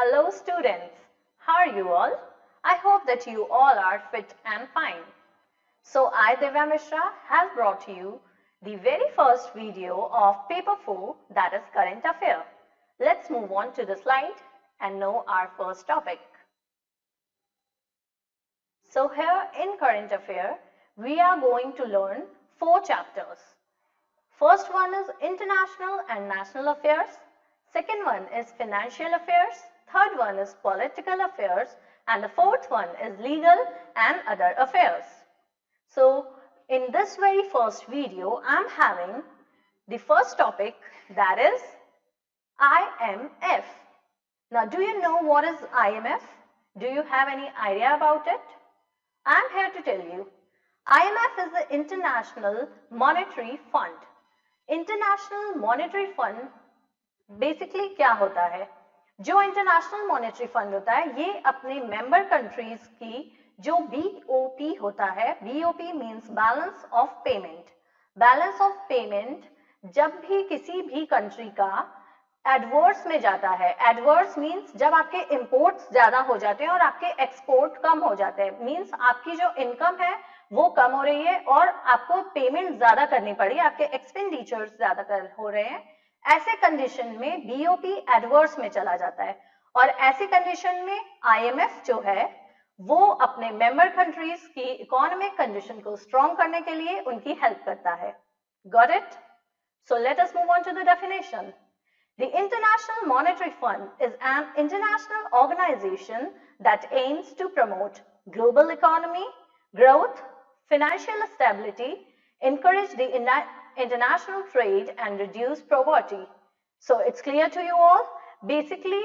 Hello students, how are you all? I hope that you all are fit and fine. So I, Divya Mishra, have brought you the very first video of paper 4, that is current affair. Let's move on to the slide and know our first topic. So here in current affair, we are going to learn 4 chapters. First one is international and national affairs. Second one is financial affairs. Third one is political affairs. And the fourth one is legal and other affairs. So in this very first video, I'm having the first topic, that is IMF. Now, do you know what is IMF? Do you have any idea about it? I'm here to tell you. IMF is the International Monetary Fund. International monetary fund basically क्या होता है? जो international monetary fund होता है, ये अपने member countries की जो बीओपी होता है, BOP means balance of payment. Balance of payment जब भी किसी भी कंट्री का एडवर्स में जाता है, एडवर्स मींस जब आपके इंपोर्ट्स ज्यादा हो जाते हैं और आपके एक्सपोर्ट कम हो जाते हैं, मींस आपकी जो इनकम है वो कम हो रही है और आपको पेमेंट ज्यादा करनी पड़ी, आपके एक्सपेंडिचर्स ज्यादा हो रहे हैं, ऐसे कंडीशन में बीओपी एडवर्स में चला जाता है। और ऐसी कंडीशन में आईएमएफ जो है वो अपने मेंबर कंट्रीज की इकोनॉमिक कंडीशन को स्ट्रॉन्ग करने के लिए उनकी हेल्प करता है। Got it? So let us move on to the definition. The International Monetary Fund is an international organization that aims to promote global economy, growth, financial stability, encourage the international trade and reduce poverty. So it's clear to you all. Basically,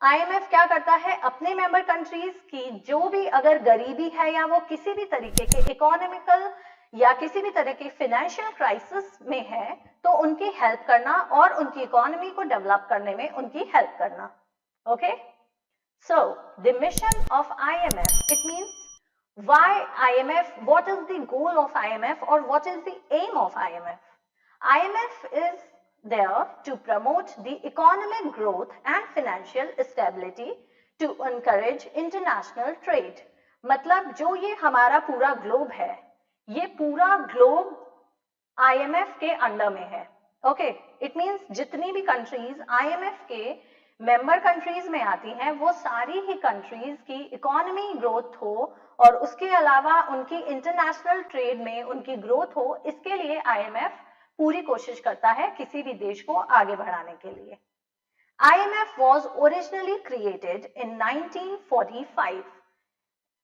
IMF क्या करता है? अपने member countries की जो भी अगर गरीबी है या वो किसी भी तरीके के इकोनॉमिकल या किसी भी तरह की फाइनेंशियल क्राइसिस में है, तो उनकी हेल्प करना और उनकी इकोनॉमी को डेवलप करने में उनकी हेल्प करना। Okay, so the mission of IMF, it means why IMF, what is the goal of IMF or what is the aim of IMF? IMF is there to promote the economic growth and financial stability to encourage international trade. मतलब जो ये हमारा पूरा globe है, ये पूरा globe IMF के under में है। ओके, इट मींस जितनी भी कंट्रीज आईएमएफ के मेंबर कंट्रीज में आती हैं, वो सारी ही कंट्रीज की इकोनॉमी ग्रोथ हो और उसके अलावा उनकी इंटरनेशनल ट्रेड में उनकी ग्रोथ हो, इसके लिए आईएमएफ पूरी कोशिश करता है किसी भी देश को आगे बढ़ाने के लिए। IMF was originally created in 1945.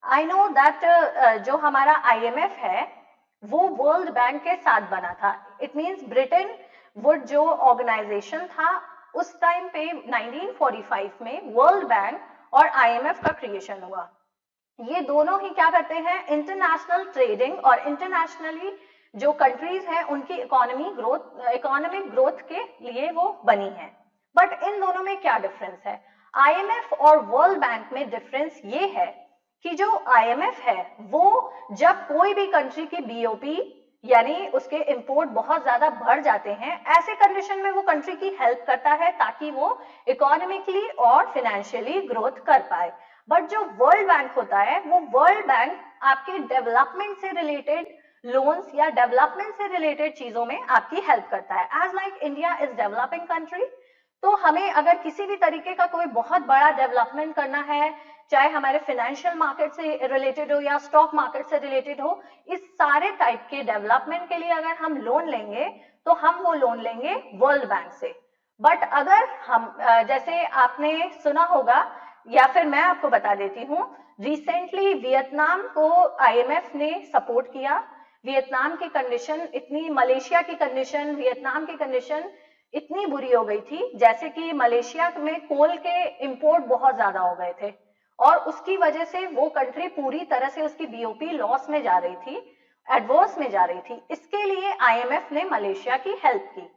I know that जो हमारा IMF है वो वर्ल्ड बैंक के साथ बना था। इट मींस ब्रिटेन वुड जो ऑर्गेनाइजेशन था उस टाइम पे 1945 में वर्ल्ड बैंक और IMF का क्रिएशन हुआ। ये दोनों ही क्या करते हैं? इंटरनेशनल ट्रेडिंग और इंटरनेशनली जो कंट्रीज हैं उनकी इकोनॉमिक ग्रोथ के लिए वो बनी है। बट इन दोनों में क्या डिफरेंस है? आईएमएफ और वर्ल्ड बैंक में डिफरेंस ये है कि जो आईएमएफ है वो जब कोई भी कंट्री की बीओपी यानी उसके इंपोर्ट बहुत ज्यादा बढ़ जाते हैं, ऐसे कंडीशन में वो कंट्री की हेल्प करता है ताकि वो इकोनॉमिकली और फाइनेंशियली ग्रोथ कर पाए। बट जो वर्ल्ड बैंक होता है वो वर्ल्ड बैंक आपके डेवलपमेंट से रिलेटेड लोन्स या डेवलपमेंट से रिलेटेड चीजों में आपकी हेल्प करता है। As like India is developing country, तो हमें अगर किसी भी तरीके का कोई बहुत बड़ा डेवलपमेंट करना है, चाहे हमारे फाइनेंशियल मार्केट से रिलेटेड हो या स्टॉक मार्केट से रिलेटेड हो, इस सारे टाइप के डेवलपमेंट के लिए अगर हम लोन लेंगे तो हम वो लोन लेंगे वर्ल्ड बैंक से। बट अगर हम जैसे आपने सुना होगा या फिर मैं आपको बता देती हूँ, रिसेंटली वियतनाम को आईएमएफ ने सपोर्ट किया। वियतनाम की कंडीशन इतनी, मलेशिया की कंडीशन, वियतनाम की कंडीशन इतनी बुरी हो गई थी, जैसे कि मलेशिया में कोल के इंपोर्ट बहुत ज्यादा हो गए थे और उसकी वजह से वो कंट्री पूरी तरह से उसकी बीओपी लॉस में जा रही थी, एडवर्स में जा रही थी। इसके लिए आईएमएफ ने मलेशिया की हेल्प की।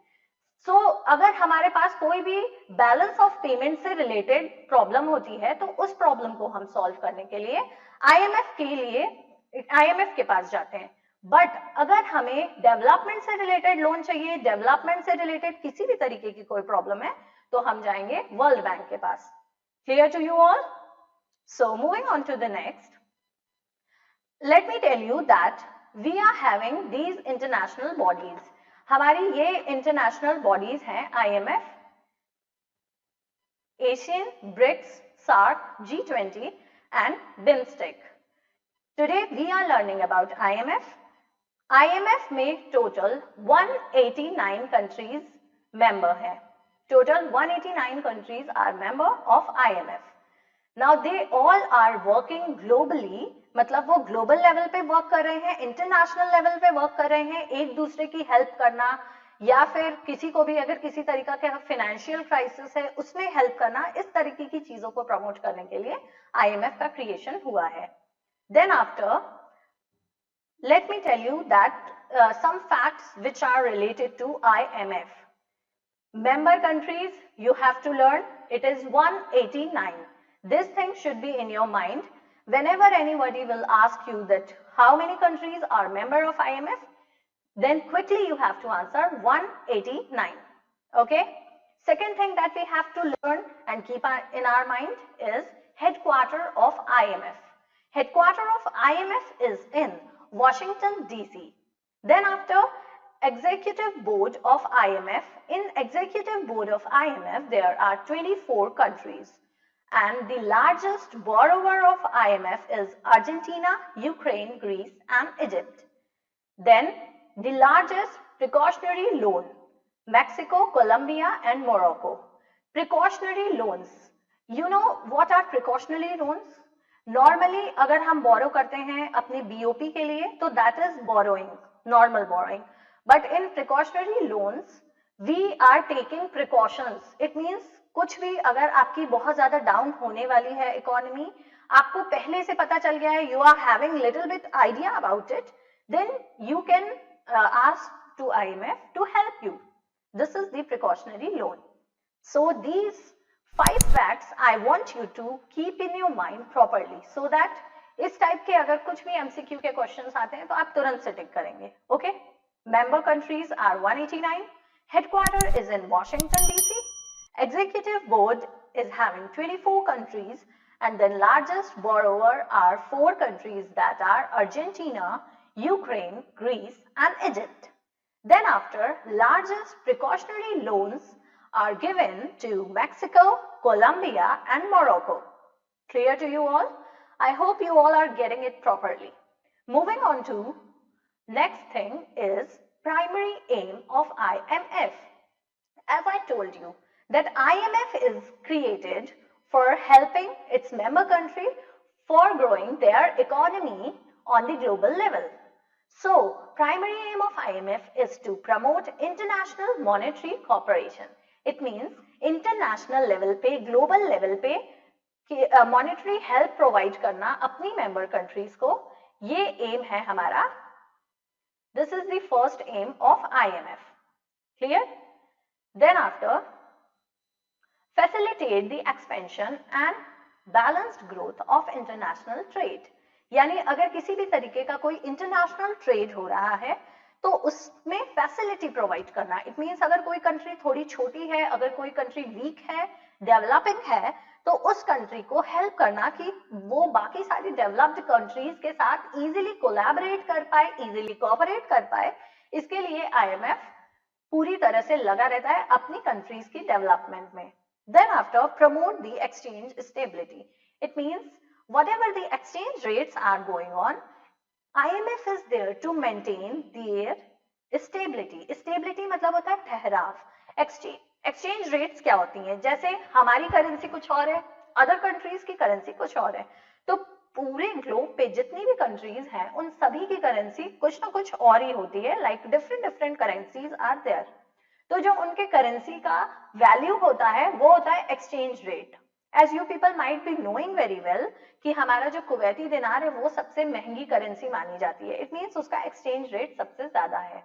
सो अगर हमारे पास कोई भी बैलेंस ऑफ पेमेंट से रिलेटेड प्रॉब्लम होती है तो उस प्रॉब्लम को हम सॉल्व करने के लिए आईएमएफ के पास जाते हैं। बट अगर हमें डेवलपमेंट से रिलेटेड लोन चाहिए, डेवलपमेंट से रिलेटेड किसी भी तरीके की कोई प्रॉब्लम है, तो हम जाएंगे वर्ल्ड बैंक के पास। Clear to you all? So moving on to the next, let me tell you that we are having these international bodies. हमारी ये international bodies हैं IMF, Asian, BRICS, SAARC, G20 and BIMSTEC. Today we are learning about IMF. IMF में total 189 countries member हैं. Total 189 countries are member of IMF. Now they all are working globally, मतलब वो global level पे work कर रहे हैं, international level पे work कर रहे हैं, एक दूसरे की help करना या फिर किसी को भी अगर किसी तरीका का financial crisis है उसमें help करना, इस तरीके की चीजों को promote करने के लिए IMF का creation हुआ है. Then after, let me tell you that some facts which are related to IMF. Member countries, you have to learn, it is 189. This thing should be in your mind. Whenever anybody will ask you that how many countries are member of IMF, then quickly you have to answer 189. Okay? Second thing that we have to learn and keep in our mind is headquarter of IMF. Headquarter of IMF is in Washington, DC. Then after, Executive Board of IMF. In Executive Board of IMF, there are 24 countries. And the largest borrower of IMF is Argentina, Ukraine, Greece and Egypt. Then the largest precautionary loan, Mexico, Colombia and Morocco. Precautionary loans. You know what are precautionary loans? Normally अगर हम borrow करते हैं अपने BOP के लिए तो that is borrowing, normal borrowing. But in precautionary loans, we are taking precautions. It means कुछ भी अगर आपकी बहुत ज़्यादा डाउन होने वाली है इकोनॉमी, आपको पहले से पता चल गया है, you are having little bit idea about it, then you can ask to IMF to help you. This is the precautionary loan. So these 5 facts I want you to keep in your mind properly so that इस type के अगर कुछ भी MCQ के questions आते हैं तो आप तुरंत से टिक करेंगे. Okay? Member countries are 189. Headquarter is in Washington DC. Executive board is having 24 countries and the largest borrower are 4 countries that are Argentina, Ukraine, Greece and Egypt. Then after, largest precautionary loans are given to Mexico, Colombia and Morocco. Clear to you all? I hope you all are getting it properly. Moving on to next thing is primary aim of IMF. As I told you, that IMF is created for helping its member country for growing their economy on the global level. So, primary aim of IMF is to promote international monetary cooperation. It means international level पे, global level पे monetary help provide करना अपनी member countries को, ये aim है हमारा. This is the first aim of IMF. Clear? Then after, facilitate the expansion and balanced growth of international trade. यानी अगर किसी भी तरीके का कोई इंटरनेशनल ट्रेड हो रहा है तो उसमें फैसिलिटी प्रोवाइड करना. इट मींस अगर कोई कंट्री थोड़ी छोटी है, अगर कोई कंट्री वीक है, डेवलपिंग है, तो उस कंट्री को हेल्प करना कि वो बाकी सारी डेवलप्ड कंट्रीज के साथ इजीली कोलैबोरेट कर पाए, इजीली कोऑपरेट कर पाए. इसके लिए आईएमएफ पूरी तरह से लगा रहता है अपनी कंट्रीज की डेवलपमेंट में. Then after, promote the exchange stability. It means whatever the exchange rates are going on, IMF is there to maintain their stability. Stability मतलब होता है ठहराव. Exchange rates क्या होती हैं? जैसे हमारी करेंसी कुछ और है, अदर कंट्रीज की करेंसी कुछ और है, तो पूरे ग्लोब पे जितनी भी कंट्रीज हैं उन सभी की करेंसी कुछ ना कुछ और ही होती है. Like different currencies are there. तो जो उनके करेंसी का वैल्यू होता है वो होता है exchange rate. As you people might be knowing very well कि हमारा जो कुवैती दिनार है वो सबसे महंगी करेंसी मानी जाती है. इट मींस उसका एक्सचेंज रेट सबसे ज्यादा है.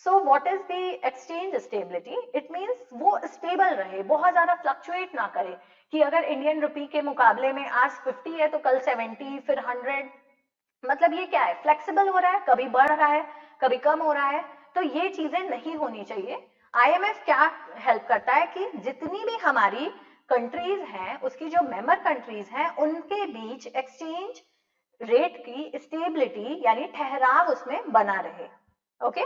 So what is the exchange stability? It means वो स्टेबल रहे, बहुत ज्यादा फ्लक्चुएट ना करे कि अगर इंडियन रुपी के मुकाबले में आज 50 है तो कल 70, फिर 100. मतलब ये क्या है? फ्लेक्सिबल हो रहा है, कभी बढ़ रहा है, कभी कम हो रहा है. तो ये चीजें नहीं होनी चाहिए. आईएमएफ क्या हेल्प करता है कि जितनी भी हमारी कंट्रीज हैं, उसकी जो मेंबर कंट्रीज हैं, उनके बीच एक्सचेंज रेट की स्टेबिलिटी यानी ठहराव उसमें बना रहे। Okay,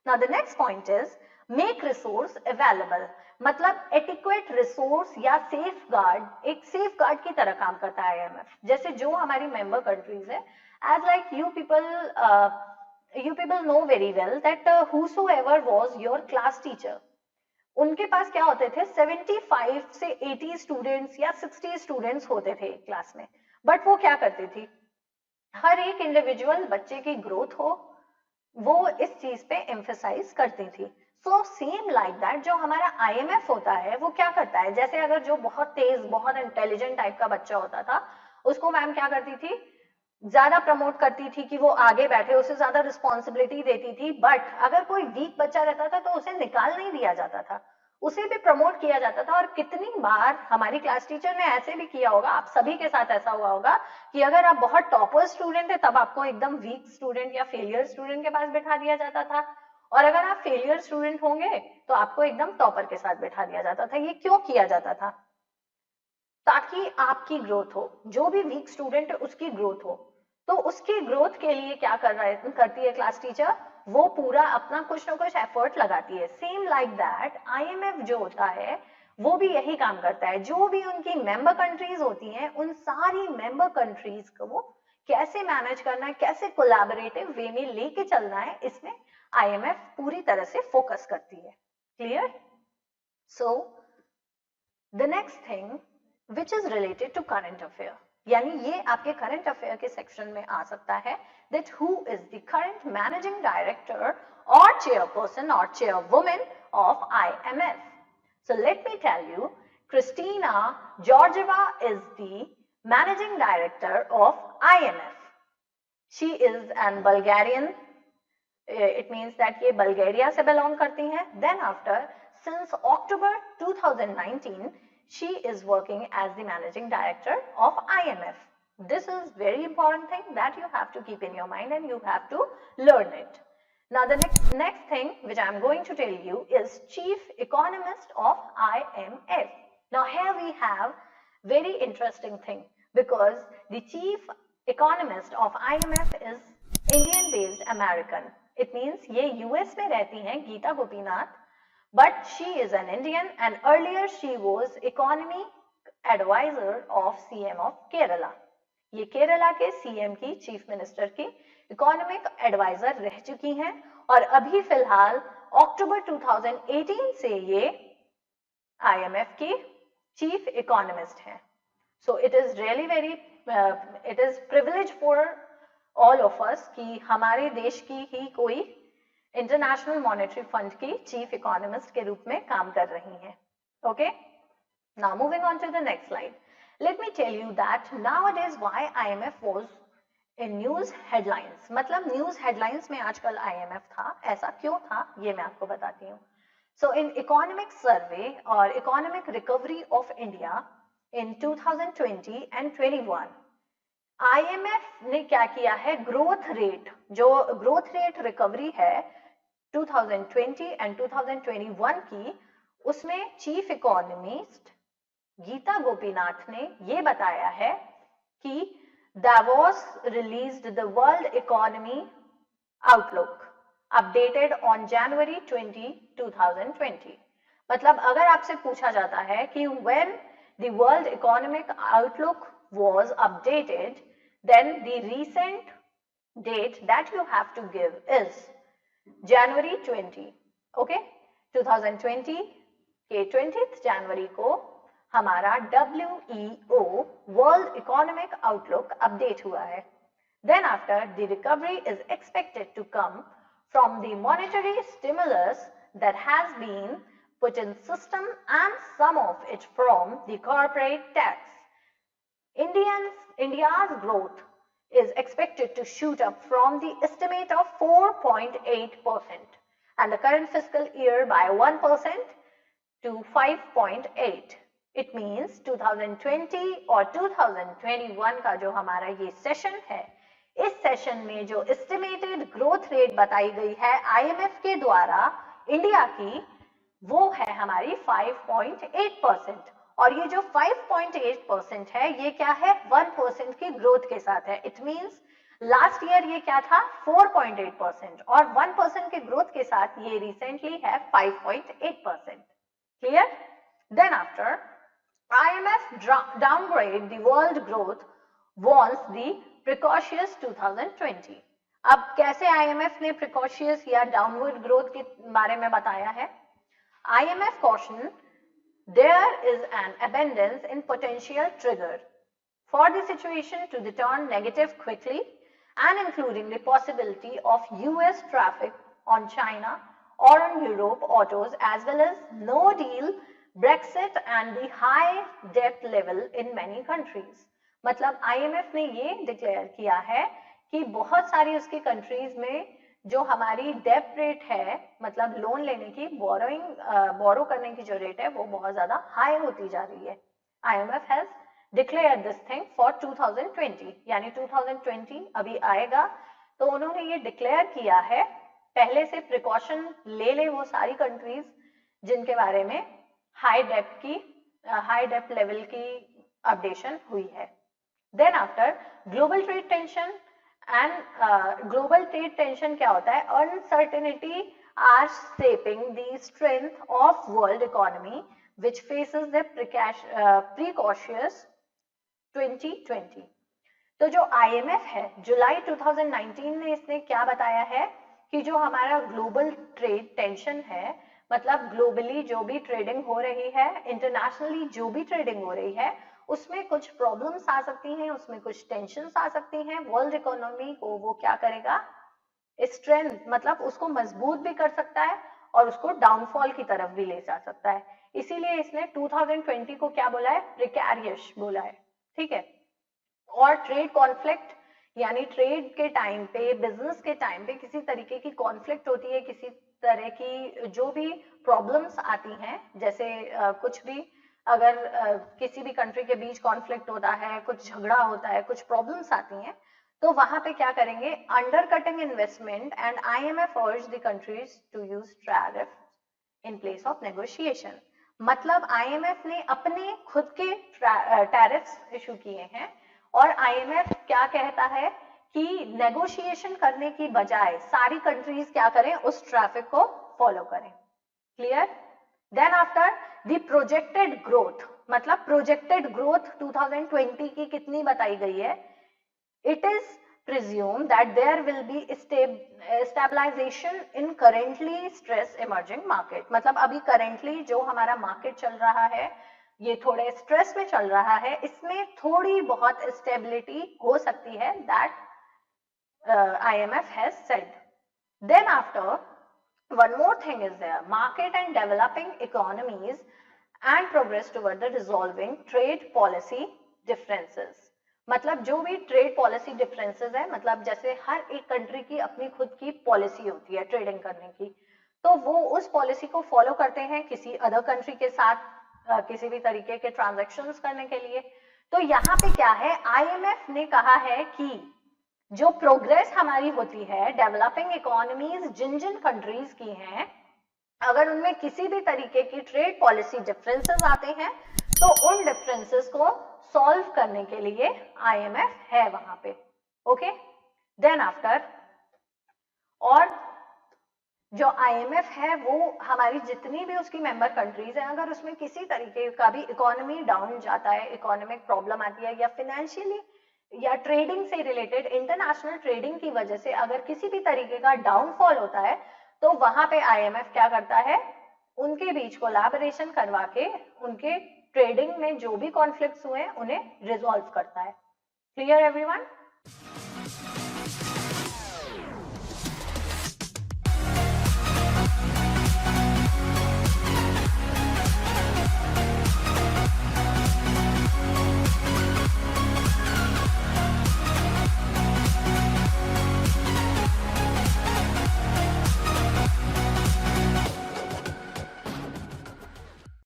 now the next point is make resource available, मतलब एडिक्वेट रिसोर्स या सेफ गार्ड, एक सेफ गार्ड की तरह काम करता है IMF। जैसे जो हमारी मेंबर कंट्रीज है, as like you people know very well that whosoever was your class teacher, उनके पास क्या होते थे 75 से 80 स्टूडेंट्स या 60 स्टूडेंट्स होते थे क्लास में, बट वो क्या करती थी, हर एक इंडिविजुअल बच्चे की ग्रोथ हो, वो इस चीज पे एम्फेसाइज करती थी। सो सेम लाइक दैट जो हमारा IMF होता है वो क्या करता है, जैसे अगर जो बहुत तेज बहुत इंटेलिजेंट टाइप का बच्चा होता था, उसको मैम क्या करती थी, ज्यादा प्रमोट करती थी कि वो आगे बैठे, उसे ज्यादा रिस्पॉन्सिबिलिटी देती थी। बट अगर कोई वीक बच्चा रहता था तो उसे निकाल नहीं दिया जाता था, उसे भी प्रमोट किया जाता था। और कितनी बार हमारी क्लास टीचर ने ऐसे भी किया होगा, आप सभी के साथ ऐसा हुआ होगा कि अगर आप बहुत टॉपर स्टूडेंट है तब आपको एकदम वीक स्टूडेंट या फेलियर स्टूडेंट के पास बैठा दिया जाता था, और अगर आप फेलियर स्टूडेंट होंगे तो आपको एकदम टॉपर के साथ बैठा दिया जाता था। ये क्यों किया जाता था, ताकि आपकी ग्रोथ हो, जो भी वीक स्टूडेंट है उसकी ग्रोथ हो। तो उसकी ग्रोथ के लिए क्या करती है क्लास टीचर, वो पूरा अपना कुछ ना कुछ एफर्ट लगाती है। सेम लाइक दैट IMF जो होता है वो भी यही काम करता है, जो भी उनकी मेंबर कंट्रीज होती हैं उन सारी मेंबर कंट्रीज को वो कैसे मैनेज करना है, कैसे कोलैबोरेटिव वे में लेके चलना है, इसमें IMF पूरी तरह से फोकस करती है। Clear? So the next thing which is related to current affair, यानी ये आपके करंट अफेयर के सेक्शन में आ सकता है, that who is the current managing director or chairperson or chairwoman of IMF. So let me tell you, Kristina Georgieva is the managing director of IMF. She is an Bulgarian, it means that ये बल्गेरिया से belong करती हैं। Then after, since October 2019, she is working as the managing director of IMF. This is very important thing that you have to keep in your mind and you have to learn it. Now the next thing which I am going to tell you is chief economist of IMF. Now here we have very interesting thing, because the chief economist of IMF is Indian based American. It means ये US में रहती हैं Gita Gopinath, but she is an Indian and earlier she was economy advisor of CM of Kerala. ये केरला के CM की, chief minister की economic adviser रह चुकी हैं, और अभी फिलहाल अक्टूबर 2018 से ये IMF की चीफ इकोनॉमिस्ट हैं। So it is really very it is privilege for all of us कि हमारे देश की ही कोई इंटरनेशनल मॉनेटरी फंड की चीफ इकोनॉमिस्ट के रूप में काम कर रही हैं। Okay, now moving on to the next slide, let me tell you that nowadays why IMF was in news headlines, मतलब news headlines में आजकल IMF था, ऐसा क्यों था ये मैं आपको बताती हूँ। So in economic survey और economic recovery of India in 2020 and 21, IMF ने क्या किया है, ग्रोथ रेट, जो ग्रोथ रेट रिकवरी है 2020 and 2021 की, उसमें चीफ इकोनॉमिस्ट गीता गोपीनाथ ने ये बताया है कि Davos released the World Economy Outlook updated on January 20, 2020. मतलब अगर आपसे पूछा जाता है कि when the World Economic Outlook was updated, then the recent date that you have to give is January 20. Okay, 2020 के 20th जनवरी को हमारा WEO world economic outlook update हुआ है। Then after, the recovery is expected to come from the monetary stimulus that has been put in system and some of it from the corporate tax. India's growth is expected to shoot up from the estimate of 4.8% and the current fiscal year by 1% to 5.8. It means 2020 और 2021 का जो हमारा ये session है, इस session में जो estimated growth rate बताई गई है IMF के द्वारा इंडिया की, वो है हमारी 5.8%, और ये जो 5.8% है ये क्या है, 1% की ग्रोथ के साथ है। इट मीन्स लास्ट ईयर ये क्या था, 4.8% और 1% के ग्रोथ के साथ ये रिसेंटली है 5.8%। Clear? Then after IMF downgrade the world growth warns the precocious 2020। अब कैसे IMF ने precocious या downward growth के बारे में बताया है? IMF caution there is an abundance in potential trigger for the situation to turn negative quickly and including the possibility of US traffic on China or on Europe autos as well as no deal, Brexit and the high debt level in many countries। मतलब IMF ने ये declare किया है कि बहुत सारी उसकी countries में जो हमारी डेट रेट है, मतलब लोन लेने की, बोरो करने की जो रेट है वो बहुत ज्यादा हाई होती जा रही है। IMF has declare this thing for 2020, यानी 2020 अभी आएगा तो उन्होंने ये डिक्लेयर किया है, पहले से प्रिकॉशन ले ले वो सारी कंट्रीज जिनके बारे में हाई डेट लेवल की अपडेशन हुई है। Then after global trade tension and global trade tension क्या होता है, uncertainty are shaping the strength of world economy which faces the precautious 2020। तो जो IMF है जुलाई 2019 में इसने क्या बताया है कि जो हमारा ग्लोबल ट्रेड टेंशन है, मतलब ग्लोबली जो भी ट्रेडिंग हो रही है, इंटरनेशनली जो भी ट्रेडिंग हो रही है, उसमें कुछ प्रॉब्लम्स आ सकती हैं, उसमें कुछ टेंशन्स आ सकती हैं। वर्ल्ड इकोनॉमी को वो क्या करेगा, स्ट्रेंथ मतलब उसको मजबूत भी कर सकता है और उसको डाउनफॉल की तरफ भी ले जा सकता है। इसीलिए इसने 2020 को क्या बोला है, प्रिकैरियस बोला है। ठीक है, और ट्रेड कॉन्फ्लिक्ट यानी ट्रेड के टाइम पे, बिजनेस के टाइम पे किसी तरीके की कॉन्फ्लिक्ट होती है, किसी तरह की जो भी प्रॉब्लम्स आती हैं, जैसे कुछ भी अगर किसी भी कंट्री के बीच कॉन्फ्लिक्ट होता है, कुछ झगड़ा होता है, कुछ प्रॉब्लम्स आती हैं, तो वहां पे क्या करेंगे, under cutting investment and IMF urge the countries to use tariff in place of negotiation. मतलब IMF ने अपने खुद के टैरिफ्स इशू किए हैं और IMF क्या कहता है कि नेगोशिएशन करने की बजाय सारी कंट्रीज क्या करें, उस ट्रैफिक को फॉलो करें। Clear? Then after the projected growth, मतलब प्रोजेक्टेड ग्रोथ 2020 की कितनी बताई गई है, it is presumed that there will be stabilization in currently stress emerging market। मतलब अभी currently जो हमारा मार्केट चल रहा है ये थोड़े स्ट्रेस में चल रहा है, इसमें थोड़ी बहुत स्टेबिलिटी हो सकती है, that IMF has said। Then after one more thing is there, market and developing economies and progress toward the resolving trade policy differences। मतलब जो भी ट्रेड पॉलिसी डिफरेंसेस है, मतलब जैसे हर एक कंट्री की अपनी खुद की पॉलिसी होती है ट्रेडिंग करने की, तो वो उस पॉलिसी को फॉलो करते हैं किसी अदर कंट्री के साथ किसी भी तरीके के ट्रांजैक्शंस करने के लिए। तो यहाँ पे क्या है, IMF ने कहा है कि जो प्रोग्रेस हमारी होती है, डेवलपिंग इकोनॉमीज जिन जिन कंट्रीज की हैं, अगर उनमें किसी भी तरीके की ट्रेड पॉलिसी डिफरेंसेस आते हैं तो उन डिफरेंसेस को सॉल्व करने के लिए IMF है वहां पे। ओके, देन आफ्टर, और जो IMF है वो हमारी जितनी भी उसकी मेंबर कंट्रीज हैं, अगर उसमें किसी तरीके का भी इकोनॉमी डाउन जाता है, इकोनॉमिक प्रॉब्लम आती है, या फिनेंशियली या ट्रेडिंग से रिलेटेड इंटरनेशनल ट्रेडिंग की वजह से अगर किसी भी तरीके का डाउनफॉल होता है, तो वहां पे IMF क्या करता है, उनके बीच कोलैबोरेशन करवा के उनके ट्रेडिंग में जो भी कॉन्फ्लिक्ट्स हुए उन्हें रिजॉल्व करता है। Clear everyone?